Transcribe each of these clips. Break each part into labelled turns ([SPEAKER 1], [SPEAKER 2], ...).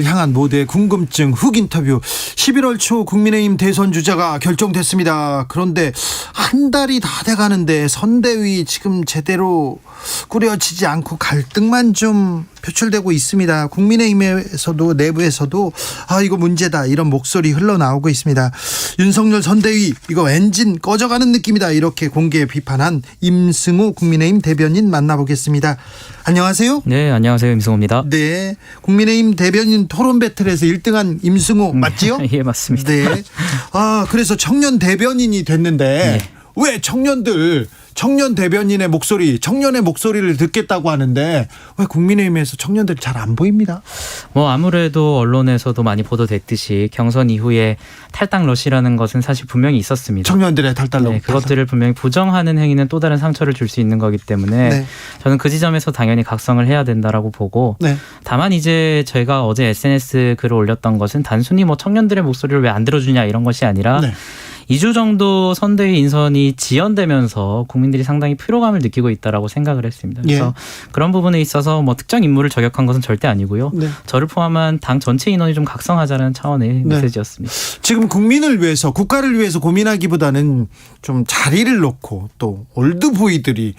[SPEAKER 1] 향한 모두의 궁금증 훅 인터뷰. 11월 초 국민의힘 대선 주자가 결정됐습니다. 그런데 한 달이 다 돼가는데 선대위 지금 제대로 꾸려지지 않고 갈등만 좀 표출되고 있습니다. 국민의힘에서도 내부에서도 이거 문제다 이런 목소리 흘러나오고 있습니다. 윤석열 선대위 이거 엔진 꺼져가는 느낌이다 이렇게 공개 비판한 임승우 국민의힘 대변인 만나보겠습니다. 안녕하세요.
[SPEAKER 2] 네, 안녕하세요. 임승우입니다.
[SPEAKER 1] 네, 국민의힘 대변인 토론 배틀에서 1등한 임승우 맞지요?
[SPEAKER 2] 예, 맞습니다.
[SPEAKER 1] 네. 그래서 청년 대변인이 됐는데
[SPEAKER 2] 네.
[SPEAKER 1] 왜 청년 대변인의 목소리, 청년의 목소리를 듣겠다고 하는데 왜 국민의힘에서 청년들이 잘 안 보입니다?
[SPEAKER 2] 아무래도 언론에서도 많이 보도됐듯이 경선 이후에 탈당 러시라는 것은 사실 분명히 있었습니다.
[SPEAKER 1] 청년들의 탈당 러시.
[SPEAKER 2] 네, 그것들을 분명히 부정하는 행위는 또 다른 상처를 줄 수 있는 거기 때문에
[SPEAKER 1] 네.
[SPEAKER 2] 저는 그 지점에서 당연히 각성을 해야 된다라고 보고
[SPEAKER 1] 네.
[SPEAKER 2] 다만 이제 저희가 어제 SNS 글을 올렸던 것은 단순히 청년들의 목소리를 왜 안 들어주냐 이런 것이 아니라
[SPEAKER 1] 네.
[SPEAKER 2] 2주 정도 선대위 인선이 지연되면서 국민들이 상당히 피로감을 느끼고 있다라고 생각을 했습니다. 그래서 그런 부분에 있어서 특정 인물을 저격한 것은 절대 아니고요.
[SPEAKER 1] 네.
[SPEAKER 2] 저를 포함한 당 전체 인원이 좀 각성하자는 차원의 메시지였습니다.
[SPEAKER 1] 지금 국민을 위해서, 국가를 위해서 고민하기보다는 좀 자리를 놓고 또 올드보이들이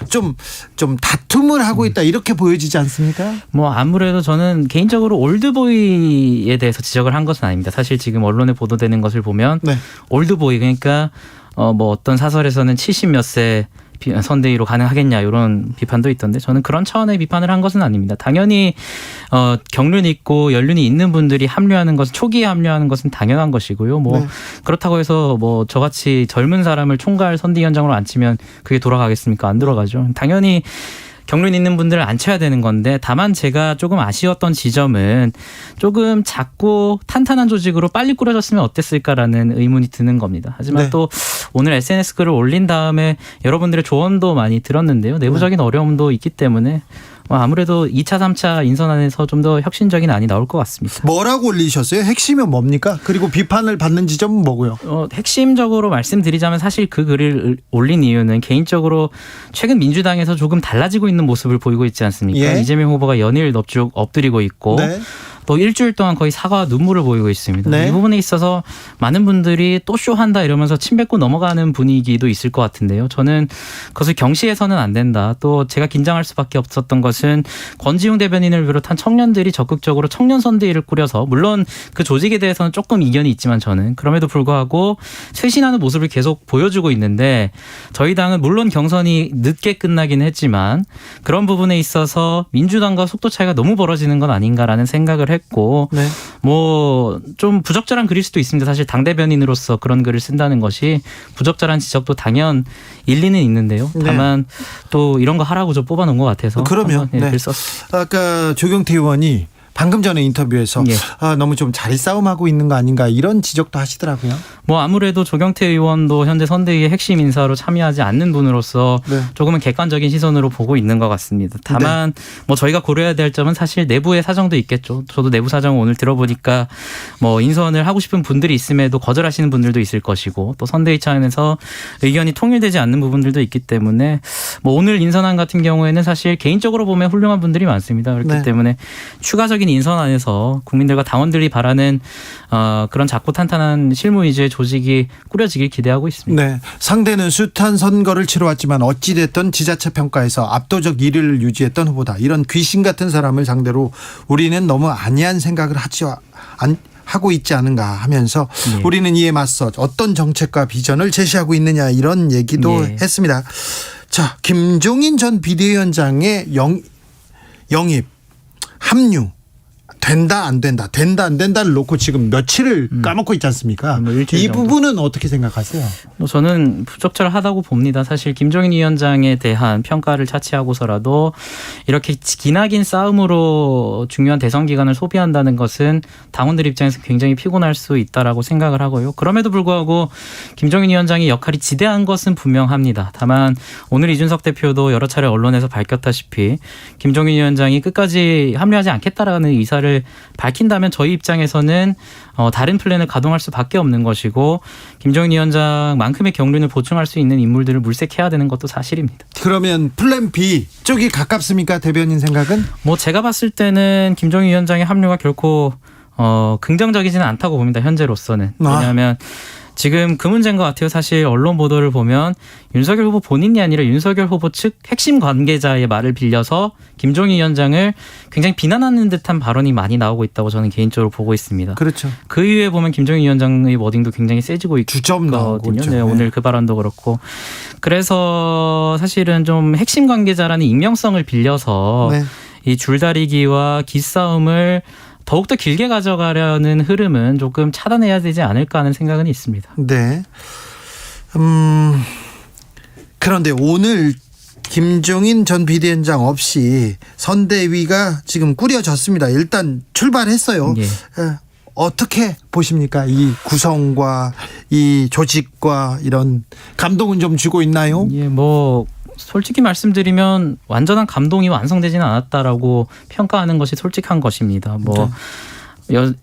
[SPEAKER 1] 좀 다툼을 하고 있다 이렇게 보여지지 않습니까?
[SPEAKER 2] 아무래도 저는 개인적으로 올드보이에 대해서 지적을 한 것은 아닙니다. 사실 지금 언론에 보도되는 것을 보면
[SPEAKER 1] 네.
[SPEAKER 2] 올드보이 그러니까 어떤 사설에서는 70 몇 세 선대위로 가능하겠냐 이런 비판도 있던데 저는 그런 차원의 비판을 한 것은 아닙니다. 당연히 경륜 있고 연륜이 있는 분들이 합류하는 것은 초기에 합류하는 것은 당연한 것이고요.
[SPEAKER 1] 네.
[SPEAKER 2] 그렇다고 해서 저같이 젊은 사람을 총괄 선대위원장으로 앉히면 그게 돌아가겠습니까? 안 돌아가죠. 당연히 경륜 있는 분들을 앉혀야 되는 건데 다만 제가 조금 아쉬웠던 지점은 조금 작고 탄탄한 조직으로 빨리 꾸려졌으면 어땠을까라는 의문이 드는 겁니다. 하지만 또 오늘 SNS 글을 올린 다음에 여러분들의 조언도 많이 들었는데요. 내부적인 어려움도 있기 때문에 아무래도 2차, 3차 인선안에서 좀 더 혁신적인 안이 나올 것 같습니다.
[SPEAKER 1] 뭐라고 올리셨어요? 핵심은 뭡니까? 그리고 비판을 받는 지점은 뭐고요?
[SPEAKER 2] 핵심적으로 말씀드리자면 사실 그 글을 올린 이유는 개인적으로 최근 민주당에서 조금 달라지고 있는 모습을 보이고 있지 않습니까? 이재명 후보가 연일 넙죽 엎드리고 있고 또 일주일 동안 거의 사과와 눈물을 보이고 있습니다. 이 부분에 있어서 많은 분들이 또 쇼한다 이러면서 침 뱉고 넘어가는 분위기도 있을 것 같은데요. 저는 그것을 경시해서는 안 된다. 또 제가 긴장할 수밖에 없었던 것은 권지웅 대변인을 비롯한 청년들이 적극적으로 청년 선대위를 꾸려서 물론 그 조직에 대해서는 조금 이견이 있지만 저는 그럼에도 불구하고 쇄신하는 모습을 계속 보여주고 있는데 저희 당은 물론 경선이 늦게 끝나긴 했지만 그런 부분에 있어서 민주당과 속도 차이가 너무 벌어지는 건 아닌가라는 생각을 했고 좀 부적절한 글일 수도 있습니다. 사실 당 대변인으로서 그런 글을 쓴다는 것이 부적절한 지적도 당연 일리는 있는데요. 다만 또 이런 거 하라고 저 뽑아놓은 것 같아서
[SPEAKER 1] 그러면
[SPEAKER 2] 글 썼습니다.
[SPEAKER 1] 아까 조경태 의원이 방금 전에 인터뷰에서 너무 좀 자리 싸움하고 있는 거 아닌가 이런 지적도 하시더라고요.
[SPEAKER 2] 아무래도 조경태 의원도 현재 선대위의 핵심 인사로 참여하지 않는 분으로서 조금은 객관적인 시선으로 보고 있는 것 같습니다. 다만 저희가 고려해야 될 점은 사실 내부의 사정도 있겠죠. 저도 내부 사정을 오늘 들어보니까 인선을 하고 싶은 분들이 있음에도 거절하시는 분들도 있을 것이고 또 선대위 차원에서 의견이 통일되지 않는 부분들도 있기 때문에 오늘 인선안 같은 경우에는 사실 개인적으로 보면 훌륭한 분들이 많습니다. 그렇기 때문에 추가적인 인선안에서 국민들과 당원들이 바라는 그런 작고 탄탄한 실무 위주의 조직이 꾸려지길 기대하고 있습니다.
[SPEAKER 1] 네, 상대는 숱한 선거를 치러왔지만 어찌됐든 지자체 평가에서 압도적 1위를 유지했던 후보다. 이런 귀신 같은 사람을 상대로 우리는 너무 안이한 생각을 하고 있지 않은가 하면서 우리는 이에 맞서 어떤 정책과 비전을 제시하고 있느냐 이런 얘기도 했습니다. 자, 김종인 전 비대위원장의 영입, 합류 된다 안 된다 된다 안 된다를 놓고 지금 며칠을 까먹고 있지 않습니까? 이 부분은 어떻게 생각하세요?
[SPEAKER 2] 저는 부적절하다고 봅니다. 사실 김종인 위원장에 대한 평가를 차치하고서라도 이렇게 기나긴 싸움으로 중요한 대선 기간을 소비한다는 것은 당원들 입장에서 굉장히 피곤할 수 있다라고 생각을 하고요. 그럼에도 불구하고 김종인 위원장의 역할이 지대한 것은 분명합니다. 다만 오늘 이준석 대표도 여러 차례 언론에서 밝혔다시피 김종인 위원장이 끝까지 합류하지 않겠다라는 의사를 입장을 밝힌다면 저희 입장에서는 다른 플랜을 가동할 수밖에 없는 것이고 김종인 위원장만큼의 경륜을 보충할 수 있는 인물들을 물색해야 되는 것도 사실입니다.
[SPEAKER 1] 그러면 플랜 B 쪽이 가깝습니까? 대변인 생각은?
[SPEAKER 2] 뭐 제가 봤을 때는 김종인 위원장의 합류가 결코 긍정적이지는 않다고 봅니다. 현재로서는. 왜냐하면 지금 그 문제인 것 같아요. 사실 언론 보도를 보면 윤석열 후보 본인이 아니라 윤석열 후보 측 핵심 관계자의 말을 빌려서 김종인 위원장을 굉장히 비난하는 듯한 발언이 많이 나오고 있다고 저는 개인적으로 보고 있습니다.
[SPEAKER 1] 그렇죠.
[SPEAKER 2] 그 이후에 보면 김종인 위원장의 워딩도 굉장히 세지고
[SPEAKER 1] 주점 나오고
[SPEAKER 2] 있거든요. 네, 오늘 그 발언도 그렇고. 그래서 사실은 좀 핵심 관계자라는 익명성을 빌려서
[SPEAKER 1] 네.
[SPEAKER 2] 이 줄다리기와 기싸움을 더욱더 길게 가져가려는 흐름은 조금 차단해야 되지 않을까 하는 생각은 있습니다.
[SPEAKER 1] 네. 그런데 오늘 김종인 전 비대위원장 없이 선대위가 지금 꾸려졌습니다. 일단 출발했어요.
[SPEAKER 2] 예.
[SPEAKER 1] 어떻게 보십니까? 이 구성과 이 조직과 이런 감동은 좀 주고 있나요?
[SPEAKER 2] 예, 뭐 솔직히 말씀드리면 완전한 감동이 완성되지는 않았다라고 평가하는 것이 솔직한 것입니다. 뭐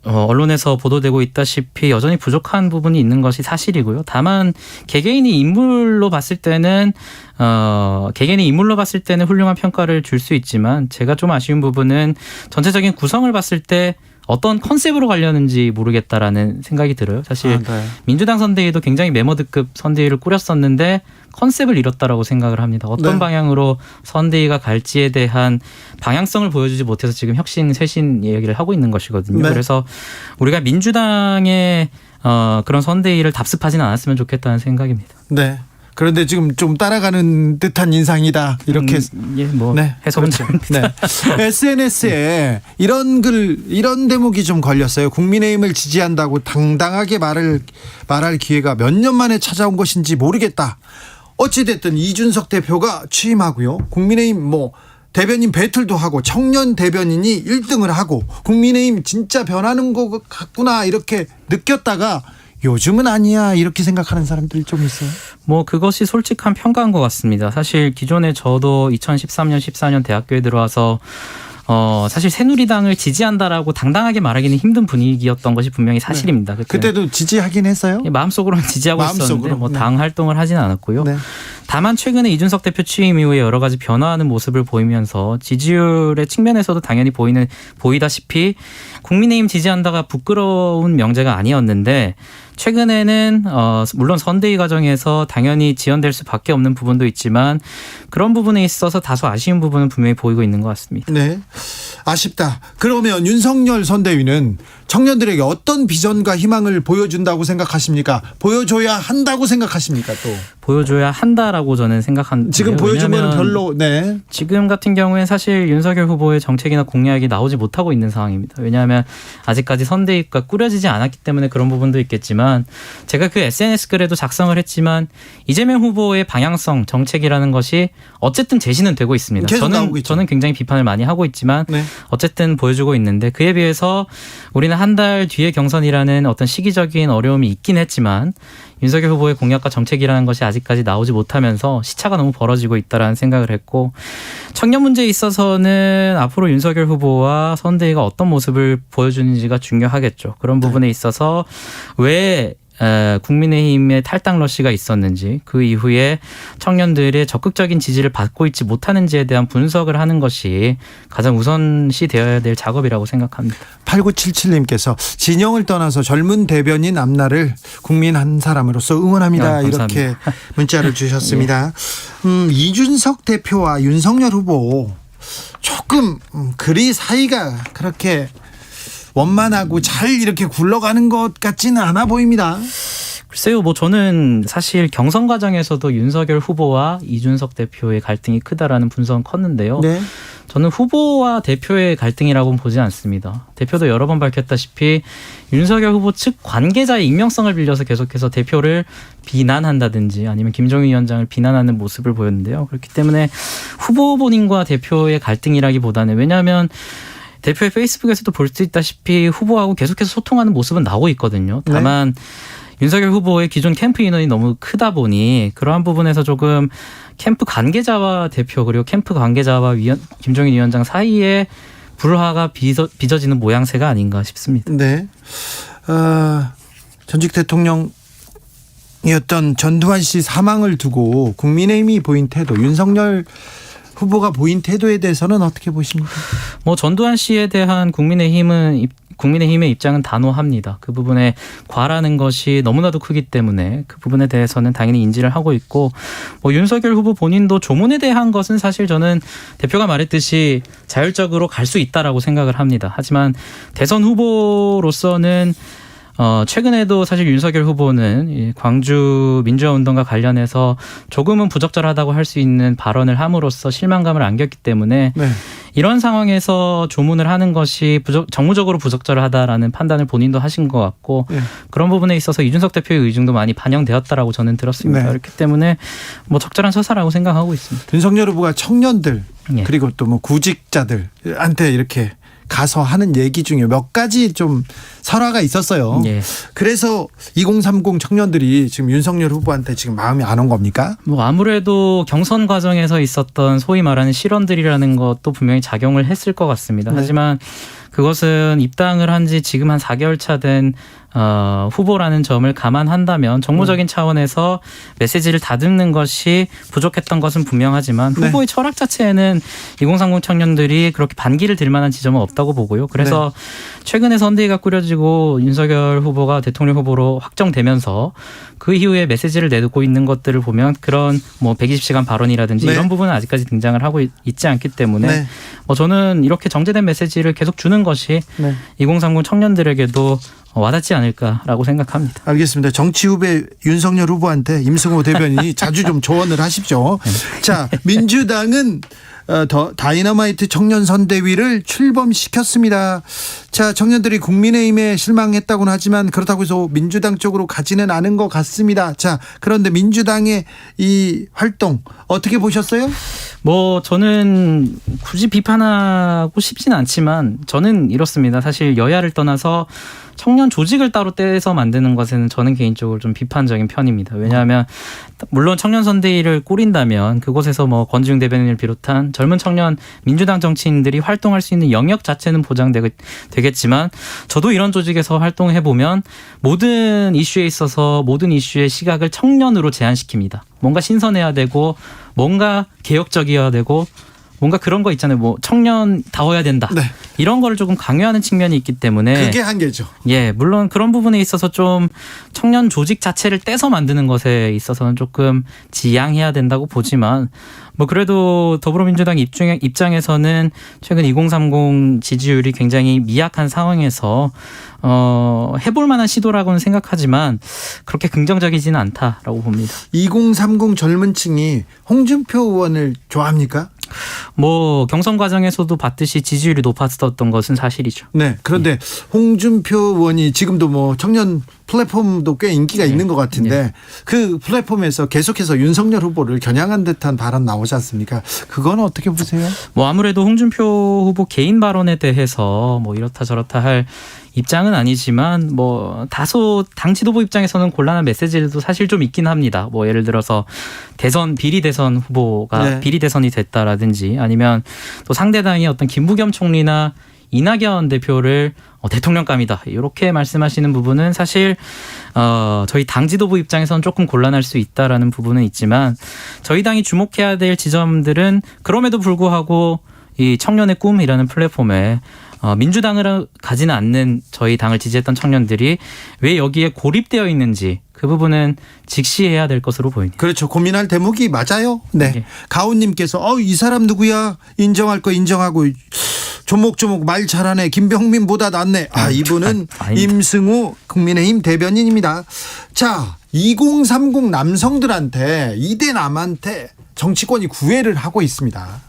[SPEAKER 2] 언론에서 보도되고 있다시피 여전히 부족한 부분이 있는 것이 사실이고요. 다만 개개인이 인물로 봤을 때는 훌륭한 평가를 줄 수 있지만 제가 좀 아쉬운 부분은 전체적인 구성을 봤을 때 어떤 컨셉으로 가려는지 모르겠다라는 생각이 들어요. 사실
[SPEAKER 1] 네.
[SPEAKER 2] 민주당 선대위도 굉장히 메머드급 선대위를 꾸렸었는데 컨셉을 잃었다라고 생각을 합니다. 어떤
[SPEAKER 1] 네.
[SPEAKER 2] 방향으로 선대위가 갈지에 대한 방향성을 보여주지 못해서 지금 혁신, 쇄신 얘기를 하고 있는 것이거든요.
[SPEAKER 1] 네.
[SPEAKER 2] 그래서 우리가 민주당의 그런 선대위를 답습하지는 않았으면 좋겠다는 생각입니다.
[SPEAKER 1] 네. 그런데 지금 좀 따라가는 듯한 인상이다. 이렇게
[SPEAKER 2] 예, 뭐
[SPEAKER 1] 네.
[SPEAKER 2] 해석은
[SPEAKER 1] 그렇죠.
[SPEAKER 2] 다릅니다.
[SPEAKER 1] 네. SNS에 이런 이런 대목이 좀 걸렸어요. 국민의힘을 지지한다고 당당하게 말할 기회가 몇 년 만에 찾아온 것인지 모르겠다. 어찌됐든 이준석 대표가 취임하고요. 국민의힘 대변인 배틀도 하고 청년 대변인이 1등을 하고 국민의힘 진짜 변하는 것 같구나 이렇게 느꼈다가 요즘은 아니야 이렇게 생각하는 사람들이 좀 있어요.
[SPEAKER 2] 뭐 그것이 솔직한 평가인 것 같습니다. 사실 기존에 저도 2013년, 14년 대학교에 들어와서 사실 새누리당을 지지한다라고 당당하게 말하기는 힘든 분위기였던 것이 분명히 사실입니다.
[SPEAKER 1] 네. 그때도 지지하긴 했어요?
[SPEAKER 2] 마음속으로는 지지하고 있었는데 당 활동을 하지는 않았고요.
[SPEAKER 1] 네.
[SPEAKER 2] 다만 최근에 이준석 대표 취임 이후에 여러 가지 변화하는 모습을 보이면서 지지율의 측면에서도 당연히 보이다시피 국민의힘 지지한다가 부끄러운 명제가 아니었는데 최근에는 물론 선대위 과정에서 당연히 지연될 수밖에 없는 부분도 있지만 그런 부분에 있어서 다소 아쉬운 부분은 분명히 보이고 있는 것 같습니다.
[SPEAKER 1] 네, 아쉽다. 그러면 윤석열 선대위는 청년들에게 어떤 비전과 희망을 보여준다고 생각하십니까? 보여줘야 한다고 생각하십니까? 또
[SPEAKER 2] 보여줘야 한다라고 저는 생각합니다.
[SPEAKER 1] 지금 보여주면 별로. 네.
[SPEAKER 2] 지금 같은 경우에는 사실 윤석열 후보의 정책이나 공약이 나오지 못하고 있는 상황입니다. 왜냐하면 아직까지 선대위가 꾸려지지 않았기 때문에 그런 부분도 있겠지만 제가 그 SNS 글에도 작성을 했지만 이재명 후보의 방향성 정책이라는 것이 어쨌든 제시는 되고 있습니다. 저는 굉장히 비판을 많이 하고 있지만
[SPEAKER 1] 네.
[SPEAKER 2] 어쨌든 보여주고 있는데 그에 비해서 우리는 한 달 뒤에 경선이라는 어떤 시기적인 어려움이 있긴 했지만 윤석열 후보의 공약과 정책이라는 것이 아직까지 나오지 못하면서 시차가 너무 벌어지고 있다라는 생각을 했고 청년 문제에 있어서는 앞으로 윤석열 후보와 선대위가 어떤 모습을 보여주는지가 중요하겠죠. 그런 부분에 있어서 왜 국민의힘의 탈당 러시가 있었는지 그 이후에 청년들의 적극적인 지지를 받고 있지 못하는지에 대한 분석을 하는 것이 가장 우선시 되어야 될 작업이라고 생각합니다.
[SPEAKER 1] 8977님께서 진영을 떠나서 젊은 대변인 앞날을 국민 한 사람으로서 응원합니다. 이렇게 문자를 주셨습니다. 이준석 대표와 윤석열 후보 조금 그리 사이가 그렇게 원만하고 잘 이렇게 굴러가는 것 같지는 않아 보입니다.
[SPEAKER 2] 글쎄요, 저는 사실 경선 과정에서도 윤석열 후보와 이준석 대표의 갈등이 크다라는 분석은 컸는데요.
[SPEAKER 1] 네.
[SPEAKER 2] 저는 후보와 대표의 갈등이라고는 보지 않습니다. 대표도 여러 번 밝혔다시피 윤석열 후보 측 관계자의 익명성을 빌려서 계속해서 대표를 비난한다든지 아니면 김종인 위원장을 비난하는 모습을 보였는데요. 그렇기 때문에 후보 본인과 대표의 갈등이라기보다는 왜냐하면 대표의 페이스북에서도 볼 수 있다시피 후보하고 계속해서 소통하는 모습은 나오고 있거든요. 다만 윤석열 후보의 기존 캠프 인원이 너무 크다 보니 그러한 부분에서 조금 캠프 관계자와 대표 그리고 캠프 관계자와 김종인 위원장 사이에 불화가 빚어지는 모양새가 아닌가 싶습니다.
[SPEAKER 1] 네. 전직 대통령이었던 전두환 씨 사망을 두고 국민의힘이 보인 태도, 윤석열 후보가 보인 태도에 대해서는 어떻게 보십니까?
[SPEAKER 2] 뭐 전두환 씨에 대한 국민의힘의 입장은 단호합니다. 그 부분에 과라는 것이 너무나도 크기 때문에 그 부분에 대해서는 당연히 인지를 하고 있고, 뭐 윤석열 후보 본인도 조문에 대한 것은 사실 저는 대표가 말했듯이 자율적으로 갈 수 있다라고 생각을 합니다. 하지만 대선 후보로서는 최근에도 사실 윤석열 후보는 이 광주 민주화운동과 관련해서 조금은 부적절하다고 할 수 있는 발언을 함으로써 실망감을 안겼기 때문에
[SPEAKER 1] 네.
[SPEAKER 2] 이런 상황에서 조문을 하는 것이 정무적으로 부적절하다라는 판단을 본인도 하신 것 같고
[SPEAKER 1] 네.
[SPEAKER 2] 그런 부분에 있어서 이준석 대표의 의중도 많이 반영되었다라고 저는 들었습니다.
[SPEAKER 1] 네.
[SPEAKER 2] 그렇기 때문에 뭐 적절한 처사라고 생각하고 있습니다.
[SPEAKER 1] 윤석열 후보가 청년들
[SPEAKER 2] 예.
[SPEAKER 1] 그리고 또 뭐 구직자들한테 이렇게 가서 하는 얘기 중에 몇 가지 좀 설화가 있었어요.
[SPEAKER 2] 예.
[SPEAKER 1] 그래서 2030 청년들이 지금 윤석열 후보한테 지금 마음이 안 온 겁니까?
[SPEAKER 2] 뭐 아무래도 경선 과정에서 있었던 소위 말하는 실언들이라는 것도 분명히 작용을 했을 것 같습니다.
[SPEAKER 1] 네.
[SPEAKER 2] 하지만 그것은 입당을 한 지 지금 한 4개월 차 된 후보라는 점을 감안한다면 정무적인 차원에서 메시지를 다듬는 것이 부족했던 것은 분명하지만
[SPEAKER 1] 네.
[SPEAKER 2] 후보의 철학 자체에는 2030 청년들이 그렇게 반기를 들 만한 지점은 없다고 보고요. 그래서 최근에 선대위가 꾸려지고 윤석열 후보가 대통령 후보로 확정되면서 그 이후에 메시지를 내놓고 있는 것들을 보면 그런 뭐 120시간 발언이라든지
[SPEAKER 1] 네.
[SPEAKER 2] 이런 부분은 아직까지 등장을 하고 있지 않기 때문에
[SPEAKER 1] 네.
[SPEAKER 2] 뭐 저는 이렇게 정제된 메시지를 계속 주는 것이
[SPEAKER 1] 네.
[SPEAKER 2] 2030 청년들에게도 와닿지 않을까라고 생각합니다.
[SPEAKER 1] 알겠습니다. 정치 후배 윤석열 후보한테 임승호 대변인이 자주 좀 조언을 하십시오. 자, 민주당은 더 다이너마이트 청년 선대위를 출범시켰습니다. 자, 청년들이 국민의힘에 실망했다고는 하지만 그렇다고 해서 민주당 쪽으로 가지는 않은 것 같습니다. 자, 그런데 민주당의 이 활동 어떻게 보셨어요?
[SPEAKER 2] 뭐 저는 굳이 비판하고 싶지는 않지만 저는 이렇습니다. 사실 여야를 떠나서 청년 조직을 따로 떼서 만드는 것에는 저는 개인적으로 좀 비판적인 편입니다. 왜냐하면 물론 청년 선대위를 꾸린다면 그곳에서 뭐 권지웅 대변인을 비롯한 젊은 청년 민주당 정치인들이 활동할 수 있는 영역 자체는 보장되겠지만 저도 이런 조직에서 활동해 보면 모든 이슈에 있어서 모든 이슈의 시각을 청년으로 제한시킵니다. 뭔가 신선해야 되고 뭔가 개혁적이어야 되고 뭔가 그런 거 있잖아요. 뭐 청년다워야 된다.
[SPEAKER 1] 네.
[SPEAKER 2] 이런 거를 조금 강요하는 측면이 있기 때문에
[SPEAKER 1] 그게 한계죠.
[SPEAKER 2] 예, 물론 그런 부분에 있어서 좀 청년 조직 자체를 떼서 만드는 것에 있어서는 조금 지양해야 된다고 보지만 뭐 그래도 더불어민주당 입장에서는 최근 2030 지지율이 굉장히 미약한 상황에서 해볼 만한 시도라고는 생각하지만 그렇게 긍정적이지는 않다라고 봅니다.
[SPEAKER 1] 2030 젊은 층이 홍준표 의원을 좋아합니까?
[SPEAKER 2] 뭐 경선 과정에서도 봤듯이 지지율이 높았었던 것은 사실이죠.
[SPEAKER 1] 네. 그런데 홍준표 의원이 지금도 뭐 청년 플랫폼도 꽤 인기가 있는 것 같은데 그 플랫폼에서 계속해서 윤석열 후보를 겨냥한 듯한 발언 나오지 않습니까? 그건 어떻게 보세요?
[SPEAKER 2] 뭐 아무래도 홍준표 후보 개인 발언에 대해서 뭐 이렇다 저렇다 할 입장은 아니지만 뭐 다소 당 지도부 입장에서는 곤란한 메시지도 사실 좀 있긴 합니다. 뭐 예를 들어서 비리 대선 후보가 비리 대선이 됐다라든지 아니면 또 상대당의 어떤 김부겸 총리나 이낙연 대표를 대통령감이다 이렇게 말씀하시는 부분은 사실 저희 당 지도부 입장에서는 조금 곤란할 수 있다라는 부분은 있지만 저희 당이 주목해야 될 지점들은 그럼에도 불구하고 이 청년의 꿈이라는 플랫폼에 민주당을 가지는 않는 저희 당을 지지했던 청년들이 왜 여기에 고립되어 있는지 그 부분은 직시해야 될 것으로 보입니다.
[SPEAKER 1] 그렇죠. 고민할 대목이 맞아요. 네.
[SPEAKER 2] 네.
[SPEAKER 1] 가온님께서 이 사람 누구야? 인정할 거 인정하고 조목조목 말 잘하네. 김병민보다 낫네. 이분은 임승우 국민의힘 대변인입니다. 자, 2030 남성들한테 이대 남한테 정치권이 구애를 하고 있습니다.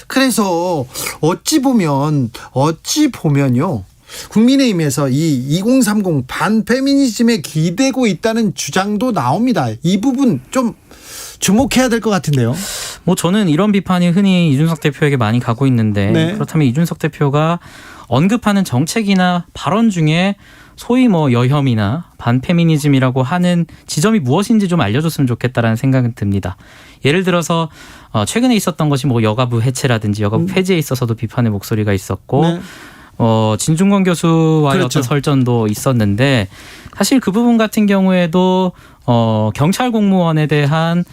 [SPEAKER 1] 그래서 어찌 보면요. 국민의힘에서 이 2030 반페미니즘에 기대고 있다는 주장도 나옵니다. 이 부분 좀 주목해야 될 것 같은데요.
[SPEAKER 2] 뭐 저는 이런 비판이 흔히 이준석 대표에게 많이 가고 있는데
[SPEAKER 1] 네.
[SPEAKER 2] 그렇다면 이준석 대표가 언급하는 정책이나 발언 중에 소위 뭐 여혐이나 반페미니즘이라고 하는 지점이 무엇인지 좀 알려줬으면 좋겠다라는 생각은 듭니다. 예를 들어서 최근에 있었던 것이 뭐 여가부 해체라든지 여가부 폐지에 있어서도 비판의 목소리가 있었고
[SPEAKER 1] 네.
[SPEAKER 2] 진중권 교수와의
[SPEAKER 1] 그렇죠.
[SPEAKER 2] 어떤 설전도 있었는데 사실 그 부분 같은 경우에도 경찰 공무원에 대한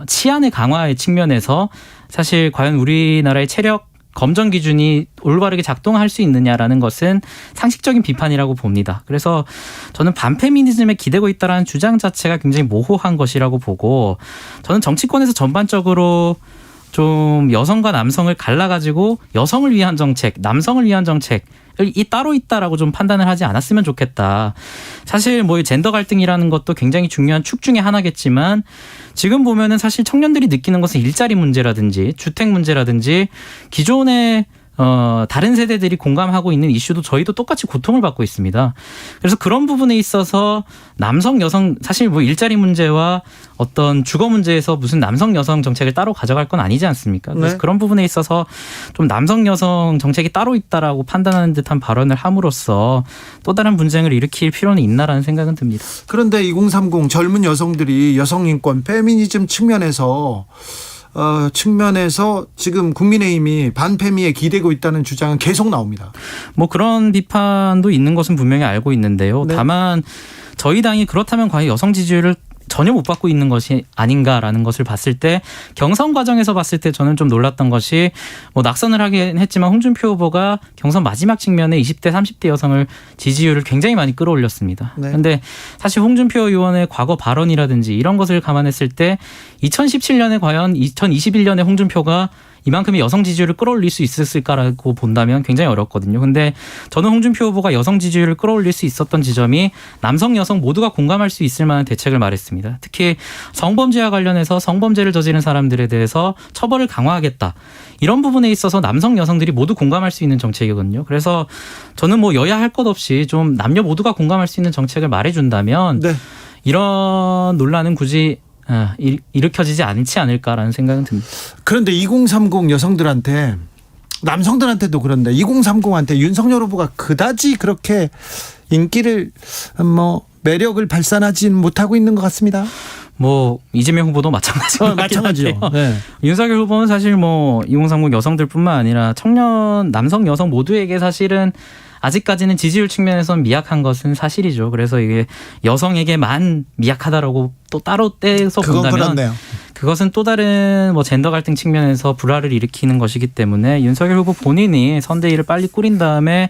[SPEAKER 2] 치안의 강화의 측면에서 사실 과연 우리나라의 체력 검정 기준이 올바르게 작동할 수 있느냐라는 것은 상식적인 비판이라고 봅니다. 그래서 저는 반페미니즘에 기대고 있다라는 주장 자체가 굉장히 모호한 것이라고 보고 저는 정치권에서 전반적으로 좀 여성과 남성을 갈라가지고 여성을 위한 정책, 남성을 위한 정책을 따로 있다라고 좀 판단을 하지 않았으면 좋겠다. 사실 뭐 젠더 갈등이라는 것도 굉장히 중요한 축 중에 하나겠지만 지금 보면은 사실 청년들이 느끼는 것은 일자리 문제라든지 주택 문제라든지 기존의 다른 세대들이 공감하고 있는 이슈도 저희도 똑같이 고통을 받고 있습니다. 그래서 그런 부분에 있어서 남성, 여성 사실 뭐 일자리 문제와 어떤 주거 문제에서 무슨 남성, 여성 정책을 따로 가져갈 건 아니지 않습니까? 그래서
[SPEAKER 1] 네.
[SPEAKER 2] 그런 부분에 있어서 좀 남성, 여성 정책이 따로 있다라고 판단하는 듯한 발언을 함으로써 또 다른 분쟁을 일으킬 필요는 있나라는 생각은 듭니다.
[SPEAKER 1] 그런데 2030 젊은 여성들이 여성인권 페미니즘 측면에서 지금 국민의힘이 반페미에 기대고 있다는 주장은 계속 나옵니다.
[SPEAKER 2] 뭐 그런 비판도 있는 것은 분명히 알고 있는데요.
[SPEAKER 1] 네.
[SPEAKER 2] 다만 저희 당이 그렇다면 과연 여성 지지율을 전혀 못 받고 있는 것이 아닌가라는 것을 봤을 때 경선 과정에서 봤을 때 저는 좀 놀랐던 것이 뭐 낙선을 하긴 했지만 홍준표 후보가 경선 마지막 측면에 20대 30대 여성을 지지율을 굉장히 많이 끌어올렸습니다.
[SPEAKER 1] 네.
[SPEAKER 2] 그런데 사실 홍준표 의원의 과거 발언이라든지 이런 것을 감안했을 때 2017년에 과연 2021년에 홍준표가 이만큼의 여성 지지율을 끌어올릴 수 있었을까라고 본다면 굉장히 어렵거든요. 근데 저는 홍준표 후보가 여성 지지율을 끌어올릴 수 있었던 지점이 남성, 여성 모두가 공감할 수 있을 만한 대책을 말했습니다. 특히 성범죄와 관련해서 성범죄를 저지른 사람들에 대해서 처벌을 강화하겠다. 이런 부분에 있어서 남성, 여성들이 모두 공감할 수 있는 정책이거든요. 그래서 저는 뭐 여야 할 것 없이 좀 남녀 모두가 공감할 수 있는 정책을 말해준다면
[SPEAKER 1] 네.
[SPEAKER 2] 이런 논란은 굳이 일으켜지지 않지 않을까라는 생각은 듭니다.
[SPEAKER 1] 그런데 2030 여성들한테 남성들한테도 그런데 2030한테 윤석열 후보가 그다지 그렇게 인기를 매력을 발산하지 못하고 있는 것 같습니다.
[SPEAKER 2] 뭐 이재명 후보도
[SPEAKER 1] 마찬가지죠. 네.
[SPEAKER 2] 윤석열 후보는 사실 뭐 2030 여성들뿐만 아니라 청년, 남성, 여성 모두에게 사실은 아직까지는 지지율 측면에서는 미약한 것은 사실이죠. 그래서 이게 여성에게만 미약하다라고 또 따로 떼서 본다면
[SPEAKER 1] 그렇네요.
[SPEAKER 2] 그것은 또 다른 뭐 젠더 갈등 측면에서 불화를 일으키는 것이기 때문에 윤석열 후보 본인이 선대위를 빨리 꾸린 다음에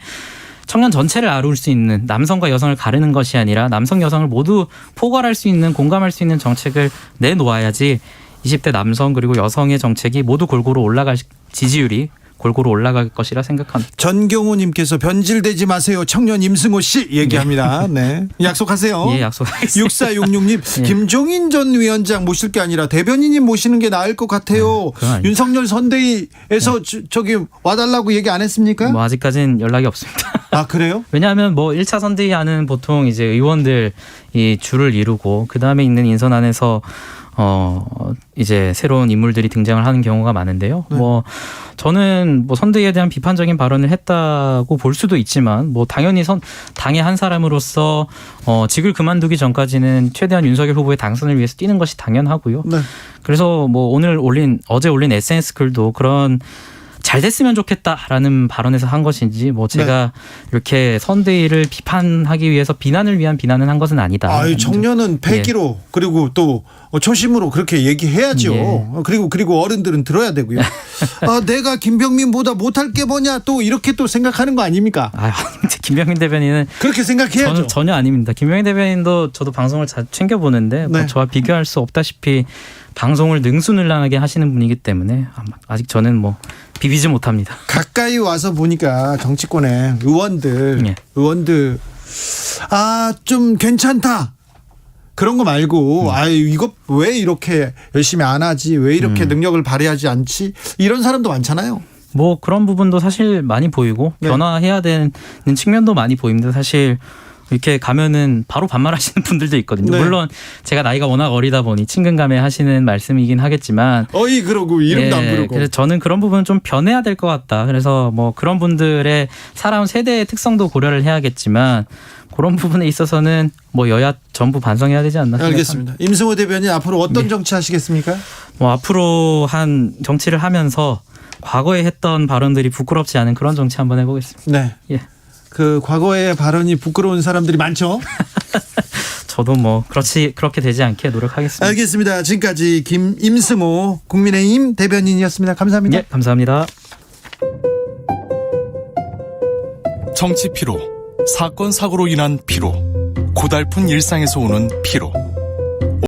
[SPEAKER 2] 청년 전체를 아울 수 있는 남성과 여성을 가르는 것이 아니라 남성, 여성을 모두 포괄할 수 있는 공감할 수 있는 정책을 내놓아야지 20대 남성 그리고 여성의 정책이 모두 골고루 올라갈 지지율이 골고루 올라갈 것이라 생각합니다.
[SPEAKER 1] 전경호님께서 변질되지 마세요. 청년 임승호 씨 얘기합니다. 네. 약속하세요.
[SPEAKER 2] 예, 약속하겠습니다.
[SPEAKER 1] 6466님
[SPEAKER 2] 예.
[SPEAKER 1] 김종인 전 위원장 모실 게 아니라 대변인님 모시는 게 나을 것 같아요.
[SPEAKER 2] 그건 아닙니다.
[SPEAKER 1] 윤석열 선대위에서 저기 와달라고 얘기 안 했습니까?
[SPEAKER 2] 뭐 아직까지는 연락이 없습니다.
[SPEAKER 1] 아 그래요?
[SPEAKER 2] 왜냐하면 뭐 1차 선대위안은 보통 이제 의원들 이 줄을 이루고 그 다음에 있는 인선안에서 이제 새로운 인물들이 등장을 하는 경우가 많은데요.
[SPEAKER 1] 네.
[SPEAKER 2] 뭐 저는 뭐 선대위에 대한 비판적인 발언을 했다고 볼 수도 있지만 뭐 당연히 당의 한 사람으로서 직을 그만두기 전까지는 최대한 윤석열 후보의 당선을 위해서 뛰는 것이 당연하고요.
[SPEAKER 1] 네.
[SPEAKER 2] 그래서 뭐 어제 올린 SNS 글도 그런 잘 됐으면 좋겠다라는 발언에서 한 것인지 뭐 제가 이렇게 선대위를 비판하기 위해서 비난을 위한 비난은 한 것은 아니다.
[SPEAKER 1] 아유, 청년은 패기로 그리고 또 초심으로 그렇게 얘기해야죠.
[SPEAKER 2] 예.
[SPEAKER 1] 그리고 어른들은 들어야 되고요. 내가 김병민보다 못할 게 뭐냐 또 이렇게 또 생각하는 거 아닙니까?
[SPEAKER 2] 김병민 대변인은
[SPEAKER 1] 그렇게 생각해야죠.
[SPEAKER 2] 전혀 아닙니다. 김병민 대변인도 저도 방송을 잘 챙겨보는데 뭐
[SPEAKER 1] 네.
[SPEAKER 2] 저와 비교할 수 없다시피 방송을 능수능란하게 하시는 분이기 때문에 아직 저는 뭐 비비지 못합니다.
[SPEAKER 1] 가까이 와서 보니까 정치권의 의원들 좀 괜찮다. 그런 거 말고 이거 왜 이렇게 열심히 안 하지? 왜 이렇게 능력을 발휘하지 않지? 이런 사람도 많잖아요.
[SPEAKER 2] 뭐 그런 부분도 사실 많이 보이고
[SPEAKER 1] 네.
[SPEAKER 2] 변화해야 되는 측면도 많이 보입니다. 사실 이렇게 가면은 바로 반말하시는 분들도 있거든요.
[SPEAKER 1] 네.
[SPEAKER 2] 물론 제가 나이가 워낙 어리다 보니 친근감에 하시는 말씀이긴 하겠지만
[SPEAKER 1] 어이 그러고 이름도 안 부르고.
[SPEAKER 2] 그래서 저는 그런 부분은 좀 변해야 될 것 같다. 그래서 뭐 그런 분들의 살아온 세대의 특성도 고려를 해야겠지만 그런 부분에 있어서는 뭐 여야 전부 반성해야 되지 않나 생각합니다.
[SPEAKER 1] 알겠습니다. 임승호 대변인 앞으로 어떤
[SPEAKER 2] 네.
[SPEAKER 1] 정치 하시겠습니까?
[SPEAKER 2] 뭐 앞으로 한 정치를 하면서 과거에 했던 발언들이 부끄럽지 않은 그런 정치 한번 해보겠습니다.
[SPEAKER 1] 네.
[SPEAKER 2] 예.
[SPEAKER 1] 그 과거의 발언이 부끄러운 사람들이 많죠.
[SPEAKER 2] 저도 뭐 그렇게 되지 않게 노력하겠습니다.
[SPEAKER 1] 알겠습니다. 지금까지 임승호 국민의힘 대변인이었습니다. 감사합니다.
[SPEAKER 2] 예, 감사합니다.
[SPEAKER 3] 정치 피로, 사건 사고로 인한 피로, 고달픈 일상에서 오는 피로.